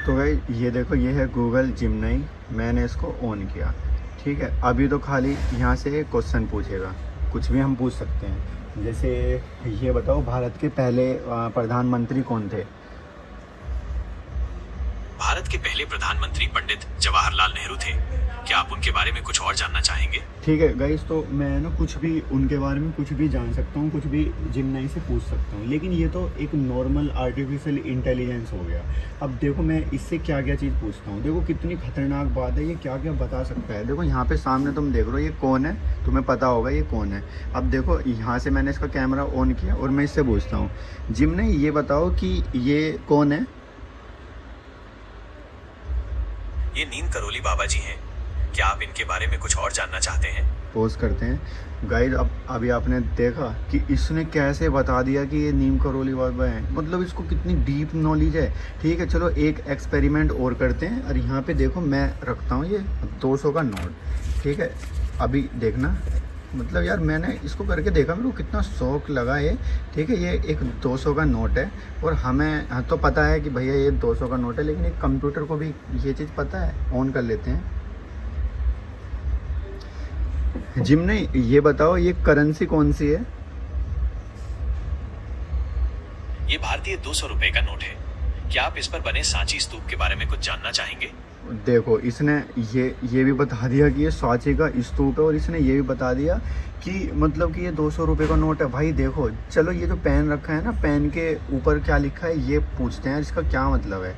तो भाई ये देखो, ये है गूगल जिमनाई। मैंने इसको ऑन किया, ठीक है। अभी तो खाली यहाँ से क्वेश्चन पूछेगा, कुछ भी हम पूछ सकते हैं। जैसे ये बताओ, भारत के पहले प्रधानमंत्री कौन थे? भारत के पहले प्रधानमंत्री पंडित जवाहरलाल नेहरू थे। क्या आप उनके बारे में कुछ और जानना चाहेंगे? ठीक है गाइस, तो मैं ना कुछ भी उनके बारे में कुछ भी जान सकता हूँ, कुछ भी जिमनाई से पूछ सकता हूँ। लेकिन ये तो एक नॉर्मल आर्टिफिशियल इंटेलिजेंस हो गया। अब देखो मैं इससे क्या क्या चीज़ पूछता हूँ। देखो कितनी खतरनाक बात है, ये क्या क्या बता सकता है। देखो यहाँ पे सामने तुम देख रहे हो, ये कौन है? तुम्हें पता होगा ये कौन है। अब देखो यहाँ से मैंने इसका कैमरा ऑन किया और मैं इससे पूछता हूँ, जिमनाई ये बताओ कि ये कौन है? ये नीम करोली बाबा जी हैं। क्या आप इनके बारे में कुछ और जानना चाहते हैं? पोज करते हैं गाइस। अब अभी आपने देखा कि इसने कैसे बता दिया कि ये नीम करोली बाबा है। मतलब इसको कितनी डीप नॉलेज है। ठीक है, चलो एक एक्सपेरिमेंट और करते हैं। और यहाँ पे देखो मैं रखता हूँ ये 200 का नोट, ठीक है। अभी देखना, मतलब यार मैंने इसको करके देखा, मेरे को कितना शौक लगा ये। ठीक है, ये एक 200 का नोट है और हमें तो पता है कि भैया ये 200 का नोट है, लेकिन एक कंप्यूटर को भी ये चीज़ पता है। ऑन कर लेते हैं। जिमनाई ये बताओ, ये करेंसी कौन सी है? ये भारतीय 200 रुपए का नोट है। क्या आप इस पर बने सांची स्तूप के बारे में कुछ जानना चाहेंगे? देखो इसने ये भी बता दिया कि ये सांची का स्तूप है, और इसने ये भी बता दिया कि मतलब कि ये 200 रुपये का नोट है। भाई देखो, चलो ये जो पेन रखा है ना, पेन के ऊपर क्या लिखा है ये पूछते हैं, इसका क्या मतलब है।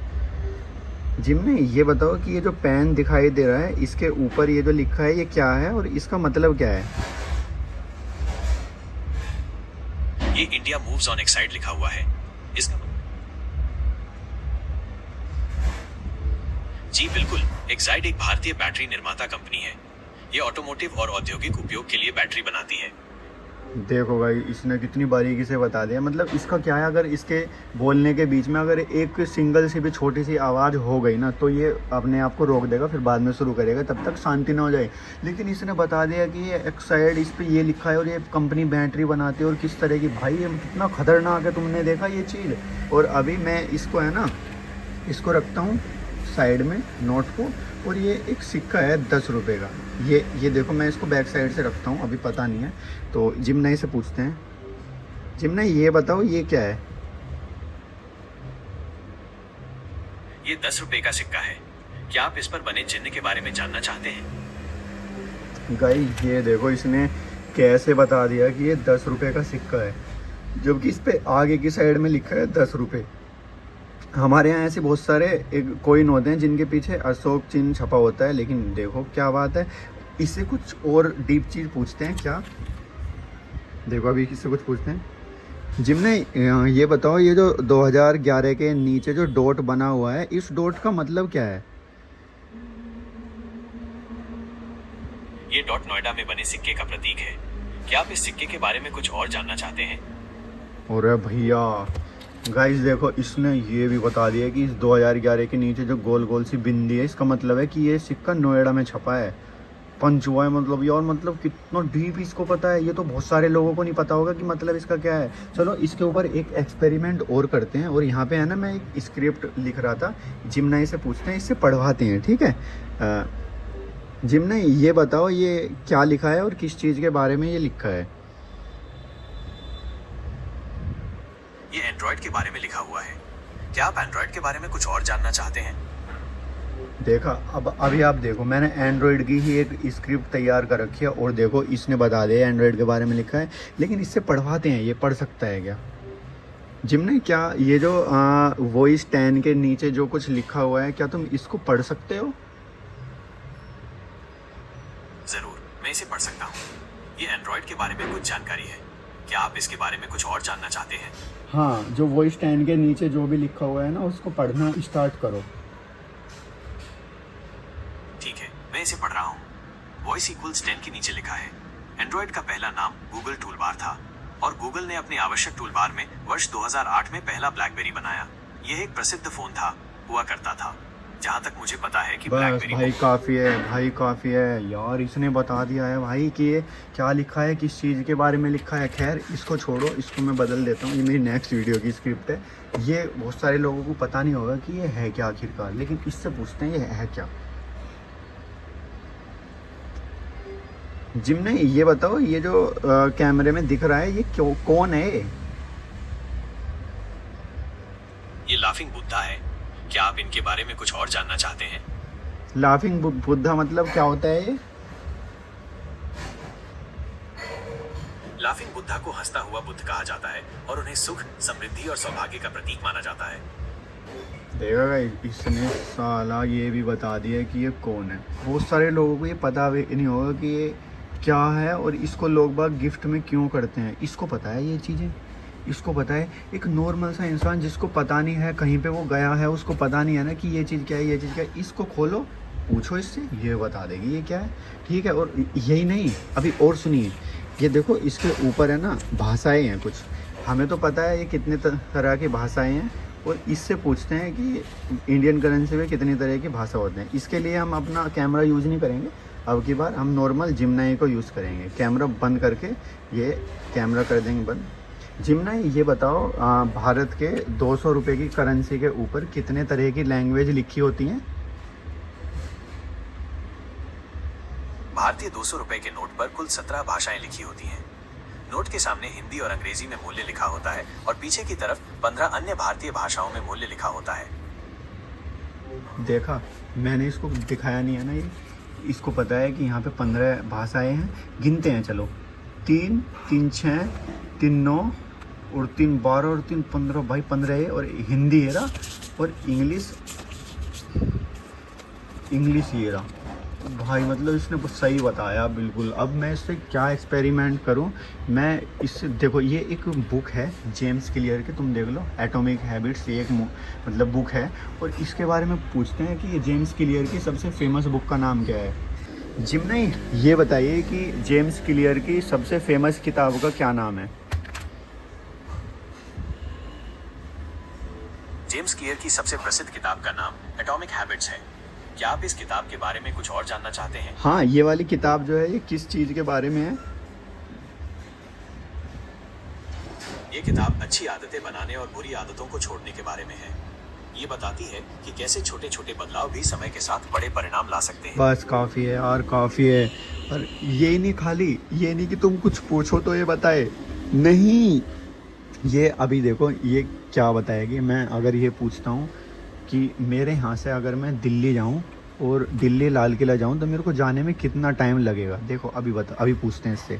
जिमनाई ये बताओ कि ये जो पेन दिखाई दे रहा है, इसके ऊपर ये जो लिखा है ये क्या है और इसका मतलब क्या है? ये इंडिया मूव्स ऑन एक्साइड लिखा हुआ है। इसका जी बिल्कुल, एक्साइड एक भारतीय बैटरी निर्माता कंपनी है। ये ऑटोमोटिव और औद्योगिक उपयोग के लिए बैटरी बनाती है। देखो भाई, इसने कितनी बारीकी से बता दिया। मतलब इसका क्या है, अगर इसके बोलने के बीच में अगर एक सिंगल सी भी छोटी सी आवाज़ हो गई ना, तो ये अपने आप को रोक देगा, फिर बाद में शुरू करेगा, तब तक शांति ना हो जाए। लेकिन इसने बता दिया कि ये एक्साइड, इस पर ये लिखा है और ये कंपनी बैटरी बनाती है और किस तरह की। भाई ये कितना खतरनाक है, तुमने देखा ये चीज़। और अभी मैं इसको है ना, इसको रखता हूँ साइड में नोट को, और ये एक सिक्का है 10 रुपये का। ये देखो मैं इसको बैक साइड से रखता हूँ, अभी पता नहीं है। तो जिमनाई से पूछते हैं। जिमनाई ये बताओ ये क्या है? ये 10 रुपए का सिक्का है। क्या आप इस पर बने चिन्ह के बारे में जानना चाहते हैं? गाइस ये देखो, इसने कैसे बता दिया कि ये 10 रुपये का सिक्का है, जबकि इस पे आगे की साइड में लिखा है 10 रुपये। हमारे यहाँ ऐसे बहुत सारे एक कॉइन होते हैं जिनके पीछे अशोक चिन्ह छपा होता है, लेकिन देखो क्या बात है। इससे कुछ और डीप चीज़ पूछते हैं क्या? देखो अभी इससे कुछ पूछते हैं। जिमनाई ये बताओ, ये जो 2011 के नीचे जो डॉट बना हुआ है, इस डॉट का मतलब क्या है? ये डॉट नोएडा में बने सिक्के का प्रतीक है। क्या आप इस सिक्के के बारे में कुछ और जानना चाहते हैं? अरे भैया गाइस देखो, इसने ये भी बता दिया कि इस 2011 के नीचे जो गोल गोल सी बिंदी है, इसका मतलब है कि ये सिक्का नोएडा में छपा है, पंच हुआ है। मतलब यार, मतलब कितना डीप इसको पता है। ये तो बहुत सारे लोगों को नहीं पता होगा कि मतलब इसका क्या है। चलो इसके ऊपर एक एक्सपेरिमेंट और करते हैं। और यहाँ पे है ना, मैं एक स्क्रिप्ट लिख रहा था, जिमनाई से पूछते हैं, इससे पढ़वाते हैं, ठीक है। जिमनाई ये बताओ ये क्या लिखा है और किस चीज़ के बारे में ये लिखा है? ये एंड्रॉइड के बारे में लिखा हुआ है। क्या आप एंड्रॉइड के बारे में कुछ और जानना चाहते हैं? देखा, अब अभी आप देखो, मैंने एंड्रॉइड की ही एक स्क्रिप्ट तैयार कर रखी है, और देखो इसने बता दिया एंड्रॉइड के बारे में लिखा है। लेकिन इससे पढ़वाते हैं, ये पढ़ सकता है क्या? जिमने क्या ये जो वॉइस 10 के नीचे जो कुछ लिखा हुआ है, क्या तुम इसको पढ़ सकते हो? जरूर, मैं इसे पढ़ सकता हूँ। ये एंड्रॉइड के बारे में कुछ जानकारी है। क्या आप इसके बारे में कुछ और जानना चाहते हैं? हाँ, जो वॉइस 10 के नीचे जो भी लिखा हुआ है ना, उसको पढ़ना स्टार्ट करो। ठीक है, मैं इसे पढ़ रहा हूँ। वॉइस इक्वल्स 10 के नीचे लिखा है। एंड्रॉइड का पहला नाम गूगल टूलबार था, और गूगल ने अपने आवश्यक टूलबार में वर्ष 2008 में पहला ब्लैकबेरी बनाया। यह एक प्रसिद्ध फोन था, हुआ करता था। जहाँ तक मुझे पता है कि बस ब्लैकबेरी भाई काफ़ी है, भाई काफ़ी है यार। इसने बता दिया है भाई कि ये क्या लिखा है, किस चीज़ के बारे में लिखा है। खैर इसको छोड़ो, इसको मैं बदल देता हूँ। ये मेरी नेक्स्ट वीडियो की स्क्रिप्ट है। ये बहुत सारे लोगों को पता नहीं होगा कि ये है क्या आखिरकार, लेकिन इससे पूछते हैं ये है क्या। जिम नहीं, ये बताओ ये जो कैमरे में दिख रहा है ये क्यों, कौन है ये लाफिंग बुद्धा है। क्या आप इनके बारे में कुछ और जानना चाहते हैं? लाफिंग बुद्धा मतलब क्या होता है ये? लाफिंग बुद्धा को हंसता हुआ बुद्ध कहा जाता है और उन्हें सुख, समृद्धि और सौभाग्य का प्रतीक माना जाता है। देखा गाइस, इसने साला ये भी बता दिया कि ये कौन है। बहुत सारे लोगों को ये पता भी नहीं होगा कि ये क्या है और इसको लोग बाग गिफ्ट में क्यों करते हैं। इसको पता है ये चीज़ें, इसको पता है। एक नॉर्मल सा इंसान जिसको पता नहीं है, कहीं पे वो गया है, उसको पता नहीं है ना कि ये चीज़ क्या है, ये चीज़ क्या है। इसको खोलो, पूछो इससे, ये बता देगी ये क्या है। ठीक है, और यही नहीं, अभी और सुनिए। ये देखो इसके ऊपर है ना भाषाएं हैं कुछ। हमें तो पता है ये कितने तरह की भाषाएं हैं, और इससे पूछते हैं कि इंडियन करेंसी में कितनी तरह की भाषा होते हैं। इसके लिए हम अपना कैमरा यूज़ नहीं करेंगे, अब की बार हम नॉर्मल जिम्नाई को यूज़ करेंगे। कैमरा बंद करके ये कैमरा कर देंगे बंद। जिम्नाई ये बताओ, भारत के 200 रुपये की करेंसी के ऊपर कितने तरह की लैंग्वेज लिखी होती हैं? भारतीय 200 रुपए के नोट पर कुल 17 भाषाएं लिखी होती हैं। नोट के सामने हिंदी और अंग्रेजी में मूल्य लिखा होता है और पीछे की तरफ 15 अन्य भारतीय भाषाओं में मूल्य लिखा होता है। देखा, मैंने इसको दिखाया नहीं है ना, ये इसको पता है कि यहाँ पे 15 भाषाएं हैं। गिनते हैं, चलो। 3 3 6 3 9 और 3 12 और 3 15, भाई 15 है। और हिंदी है ना, और इंग्लिश ये रहा भाई। मतलब इसने बहुत सही बताया बिल्कुल। अब मैं इससे क्या एक्सपेरिमेंट करूं? मैं इससे, देखो ये एक बुक है जेम्स क्लियर की, तुम देख लो, एटॉमिक हैबिट्स। ये एक मतलब बुक है, और इसके बारे में पूछते हैं कि ये जेम्स क्लियर की सबसे फेमस बुक का नाम क्या है। जिम नहीं, ये बताइए कि जेम्स क्लियर की सबसे फेमस किताब का क्या नाम है? जेम्स क्लियर की सबसे प्रसिद्ध किताब का नाम एटॉमिक हैबिट्स है। क्या आप इस किताब के बारे में कुछ और जानना चाहते हैं? हाँ, ये वाली किताब जो है ये किस चीज़ के बारे में है? ये किताब अच्छी आदतें बनाने और बुरी आदतों को छोड़ने के बारे में है। ये बताती है कि कैसे छोटे छोटे बदलाव भी समय के साथ बड़े परिणाम ला सकते हैं। बस काफ़ी है यार, काफ़ी है। और ये नहीं, खाली ये नहीं कि तुम कुछ पूछो तो ये बताए, नहीं। ये अभी देखो ये क्या बताएगी। मैं अगर ये पूछता हूँ कि मेरे यहाँ से अगर मैं दिल्ली जाऊँ और दिल्ली लाल किला जाऊँ तो मेरे को जाने में कितना टाइम लगेगा। देखो अभी अभी पूछते हैं इससे।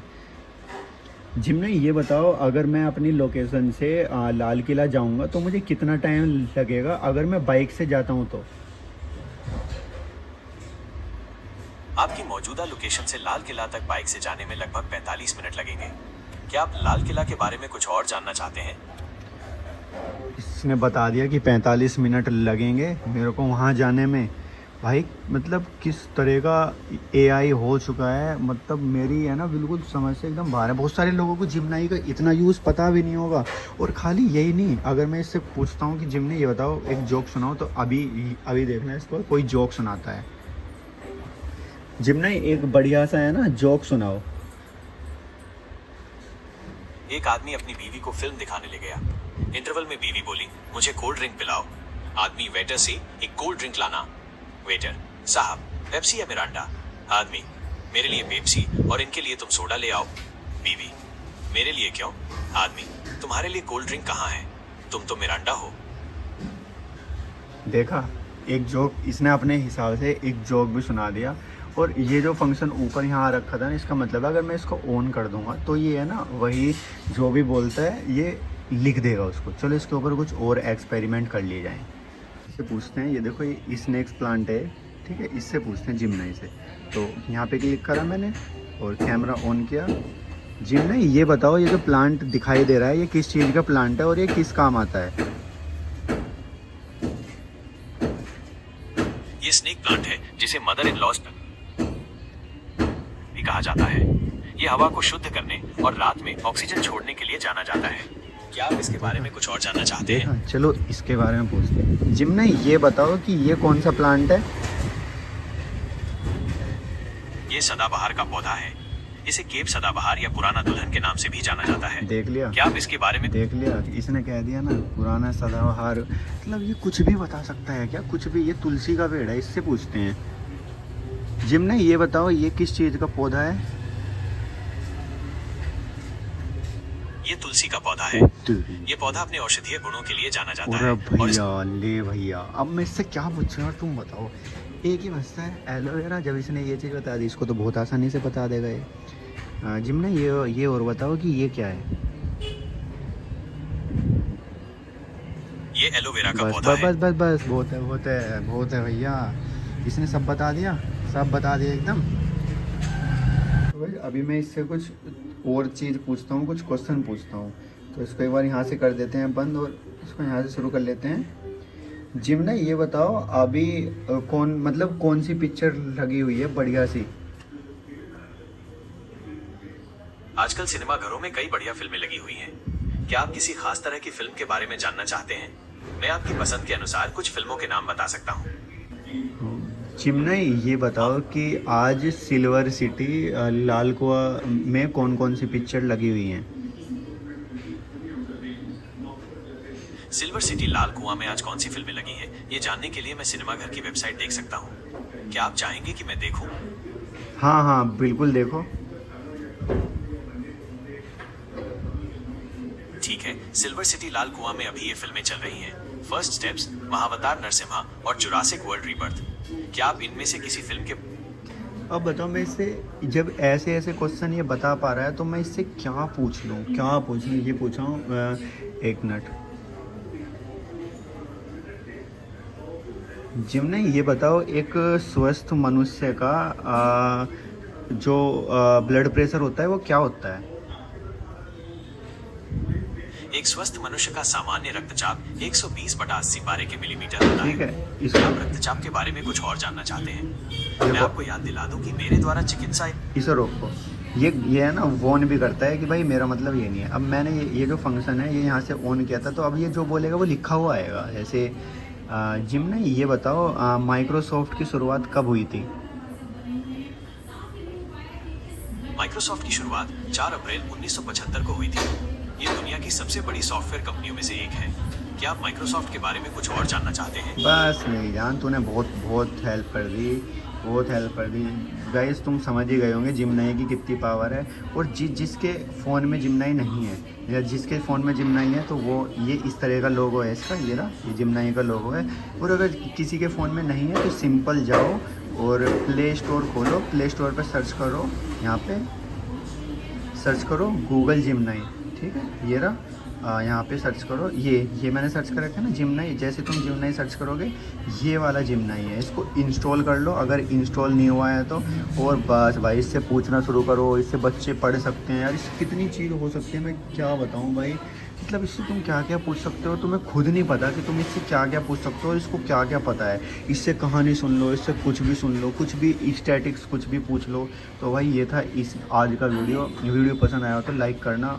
जिम ने ये बताओ, अगर मैं अपनी लोकेशन से लाल किला जाऊँगा तो मुझे कितना टाइम लगेगा अगर मैं बाइक से जाता हूँ तो? आपकी मौजूदा लोकेशन से लाल किला तक बाइक से जाने में लगभग 45 मिनट लगेंगे। क्या आप लाल किला के बारे में कुछ और जानना चाहते हैं? इसने बता दिया कि 45 मिनट लगेंगे मेरे को वहाँ जाने में। भाई मतलब किस तरह का एआई हो चुका है, मतलब मेरी है ना बिल्कुल समझ से एकदम बाहर है। बहुत सारे लोगों को जिम्नाई का इतना यूज़ पता भी नहीं होगा। और खाली यही नहीं, अगर मैं इससे पूछता हूँ कि जिम्नी ये बताओ एक जोक सुनाओ, तो अभी देखना इसको कोई जोक सुनाता है। जिम्नाई एक बढ़िया सा है ना जोक सुनाओ। एक आदमी अपनी बीवी को फिल्म दिखाने ले गया। इंटरवल में बीवी बोली, मुझे कोल्ड ड्रिंक पिलाओ। आदमी वेटर से, एक कोल्ड ड्रिंक लाना। वेटर, साहब पेप्सी या मिरांडा? आदमी, मेरे लिए पेप्सी और इनके लिए तुम सोडा ले आओ। बीवी, मेरे लिए क्यों? आदमी, तुम्हारे लिए कोल्ड ड्रिंक कहाँ है? तुम तो मिरांडा हो। देखा, एक जोक इसने अपने हिसाब से एक जोक भी सुना दिया। और ये जो फंक्शन ऊपर यहाँ रखा था ना, इसका मतलब अगर मैं इसको ऑन कर दूंगा तो ये है ना वही जो भी बोलता है ये लिख देगा उसको। चलो इसके ऊपर कुछ और एक्सपेरिमेंट कर लिए जाएं। इससे पूछते हैं, ये देखो ये स्नेक्स प्लांट है, ठीक है, इससे पूछते हैं जिम्नाई से। तो यहाँ पे क्लिक करा मैंने और कैमरा ऑन किया। जिम्नाई ये बताओ, ये जो प्लांट दिखाई दे रहा है ये किस चीज़ का प्लांट है और ये किस काम आता है? ये स्नेक प्लांट है जिसे मदर इन लॉज भी कहा जाता है। ये हवा को शुद्ध करने और रात में ऑक्सीजन छोड़ने के लिए जाना जाता है। क्या आप इसके बारे में कुछ और जानना चाहते हैं? देखा, चलो इसके बारे में पूछते हैं। जिम्ना, ये बताओ कि ये कौन सा प्लांट है? ये सदाबहार का पौधा है। इसे केप सदाबहार या पुराना दुल्हन के नाम से भी जाना जाता है। देख लिया? क्या आप इसके बारे में देख लिया, इसने कह दिया ना पुराना सदाबहार। मतलब ये कुछ भी बता सकता है क्या? कुछ भी। ये तुलसी का पेड़ है, इससे पूछते हैं। जिम्ना, ये बताओ ये किस चीज़ का पौधा है? ये तुलसी का पौधा है। ये पौधा अपने औषधीय गुणों के लिए जाना जाता अरे है। और इस- भैया, ले भैया, अब मैं इससे क्या पूछूं यार, तुम बताओ। एक ही बचता है, एलोवेरा। जब इसने ये चीज़ बता दी, इसको तो बहुत आसानी से बता देगा ये। जिम्ना, ये और बताओ कि ये क्या है? ये एलोवेरा का बस पौधा बस है। बस बस बस, बहुत है बहुत है बहुत है भैया। इसने सब बता दिया, सब बता दिया एकदम। तो भाई अभी मैं इससे कुछ और चीज़ पूछता हूँ, कुछ क्वेश्चन पूछता हूँ। तो इसको एक बार यहाँ से कर देते हैं बंद और इसको यहाँ से शुरू कर लेते हैं। जिम्ना, ये बताओ अभी कौन सी पिक्चर लगी हुई है बढ़िया सी? आजकल सिनेमा घरों में कई बढ़िया फिल्में लगी हुई हैं। क्या आप किसी खास तरह की फिल्म के बारे में जानना चाहते हैं? मैं आपकी पसंद के अनुसार कुछ फिल्मों के नाम बता सकता हूँ। जिम्ना, ये बताओ कि आज सिल्वर सिटी लाल कुआं में कौन कौन सी पिक्चर लगी हुई हैं? सिल्वर सिटी लाल कुआं में आज कौन सी फिल्में लगी हैं, ये जानने के लिए मैं सिनेमा घर की वेबसाइट देख सकता हूँ। क्या आप चाहेंगे कि मैं देखूं? हाँ हाँ, बिल्कुल देखो। ठीक है, सिल्वर सिटी लाल कुआं में अभी ये फिल्में चल रही हैं। फर्स्ट स्टेप्स, महावतार नरसिम्हा और जुरासिक वर्ल्ड रीबर्थ। क्या आप इनमें से किसी फिल्म के अब बताओ, मैं इससे जब ऐसे ऐसे क्वेश्चन ये बता पा रहा है तो मैं इससे क्या पूछ लूँ, क्या पूछ लूँ? ये पूछा हूँ। एक मिनट। जिम्ना, ये बताओ एक स्वस्थ मनुष्य का जो ब्लड प्रेशर होता है वो क्या होता है? एक स्वस्थ मनुष्य का सामान्य रक्तचाप 120/80 बारह के मिलीमीटर होता ठीक है। है, क्या इसको आप रक्तचाप के बारे में कुछ और जानना चाहते हैं? मैं देखो, आपको याद दिला दूं कि मेरे द्वारा चिकित्सा इसे रोको। ये है ना, वॉन भी करता है कि भाई मेरा मतलब ये नहीं है। अब मैंने ये जो फंक्शन है ये यहाँ से ऑन किया था, तो अब ये जो बोलेगा वो लिखा हुआ आएगा। जैसे जिम्ना, ये बताओ माइक्रोसॉफ्ट की शुरुआत कब हुई थी? माइक्रोसॉफ्ट की शुरुआत 4 अप्रैल 1975 को हुई थी। ये दुनिया की सबसे बड़ी सॉफ्टवेयर कंपनियों में से एक है। क्या आप माइक्रोसॉफ्ट के बारे में कुछ और जानना चाहते हैं? बस नहीं जान, तूने बहुत बहुत हेल्प कर दी, बहुत हेल्प कर दी। गाइस, तुम समझ ही गए होंगे जिम्नाई की कितनी पावर है। और जिसके फ़ोन में जिम्नाई नहीं है या जिसके फ़ोन में जिम्नाई है तो वो ये इस तरह का लोगो है इसका, ये ना, ये जिम्नाई का लोगो है। और अगर किसी के फ़ोन में नहीं है तो सिंपल जाओ और प्ले स्टोर खोलो, प्ले स्टोर पर सर्च करो, यहाँ पे सर्च करो गूगल जिम्नाई। ठीक है, ये रहा, यहाँ पे सर्च करो। ये मैंने सर्च कर रखा है ना जिम्नाई। जैसे तुम जिम्नाई सर्च करोगे, ये वाला जिम्नाई है, इसको इंस्टॉल कर लो अगर इंस्टॉल नहीं हुआ है तो। और बस भाई, इससे पूछना शुरू करो, इससे बच्चे पढ़ सकते हैं यार। इससे कितनी चीज़ हो सकती है, मैं क्या बताऊँ भाई। मतलब इससे तुम क्या क्या पूछ सकते हो, तुम्हें खुद नहीं पता कि तुम इससे क्या क्या पूछ सकते हो, इसको क्या क्या पता है। इससे कहानी सुन लो, इससे कुछ भी सुन लो, कुछ भी स्टैटिक्स कुछ भी पूछ लो। तो भाई ये था इस आज का वीडियो पसंद आया हो तो लाइक करना।